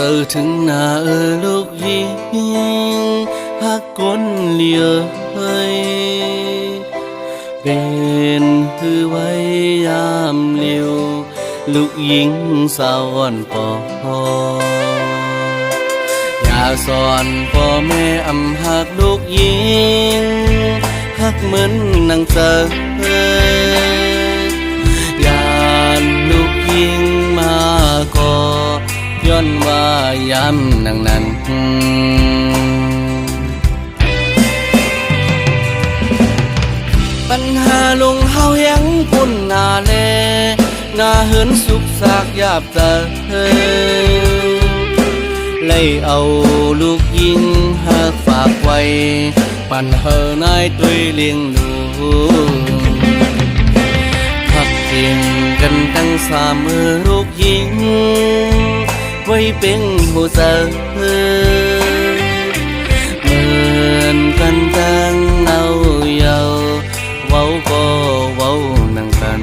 từถึงหน้าลูกยิงหักก้นเหลียวเป็นคือไว้ยามเลียวลูกยิงสาวอ่อนปออย่าสอนพ่อแม่อำหักลูกยิงหักเหมือนนางเสือยานลูกยิงมาก่อย้อนว่ายามนางนั้นปัญหาลงเฮายังพุ่นหน้าแลหน้าเหินสุกสากยาบตาไล่เอาลูกยิงหักฝากไว้ปั่นเฮอนายตุยเลี้ยงดูพักเพียงกันตั้งสามมือลูกยิงไว้เป็นหัวใจเหมือนกันตั้งเอาเยาเว้าก็เว้านั่งกัน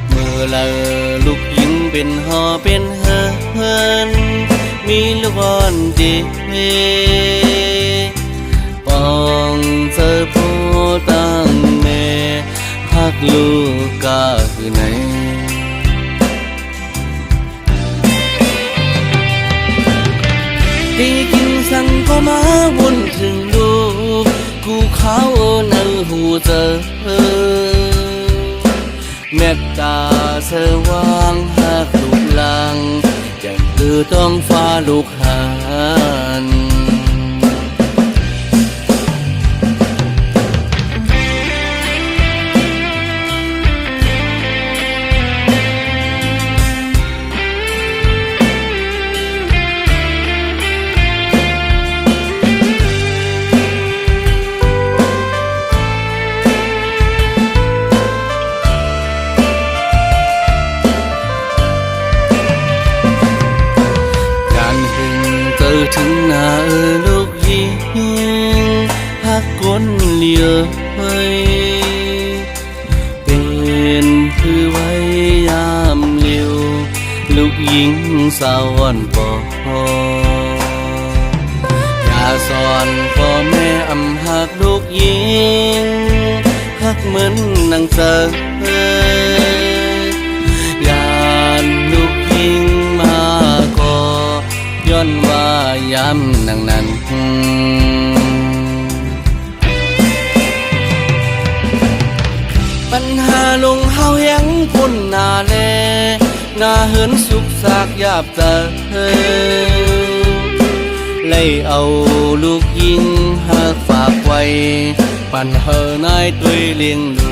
เมื่อละลูกยิงเป็นหอเป็นเฮินมีลูกอ่อนดีปองเจอผู้ตั้งแม่พักลูกก็คือไหนตีกินสั่งก็มาวนถึงลูกกูเขาในหูเจอเมตตาเสว่างหักลูกหลังแก่คือต้องฟ้าลูกหันถึงหน้าลูกยิงหักก้นเหลียวเป็นคือไว้ยามเลียวลูกยิงสาวอ่อนปออย่าสอนพ่อแม่อำหักลูกยิงหักเหมือนนางเสือยานลูกยิงมาก่อย้อนว่ายามนางนั้นปัญหาลงเฮายังพ้นหน้าแลหน้าเหินสุกสากยาบตาไล่เอาลูกยิงหักฝากไว้ปั่นเฮอนายตุยเลี้ยงดู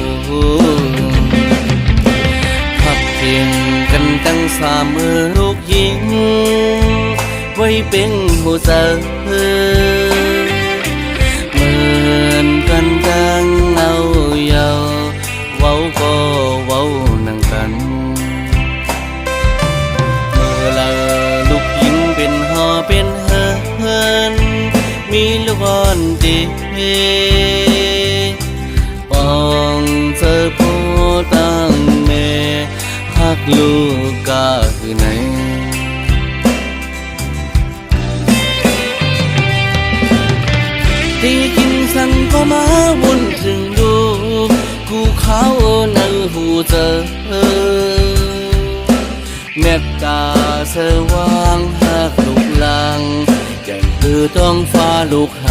พักเพียงกันตั้งสามมือลูกยิงไว้เป็นหัวใจเหมือนกันตั้งเอาเยาเว้าก็เว้านั่งกันเมื่อละลูกยิงเป็นหอเป็นเฮินมีลูกอ่อนดีปองเจอผู้ตั้งแม่หักลูกก็คือไหนตีกินสั่งก็มาวนถึงลูกกูเขาในหูเจอเมตตาเสว่างหักลูกหลังแก่คือต้องฟ้าลูกห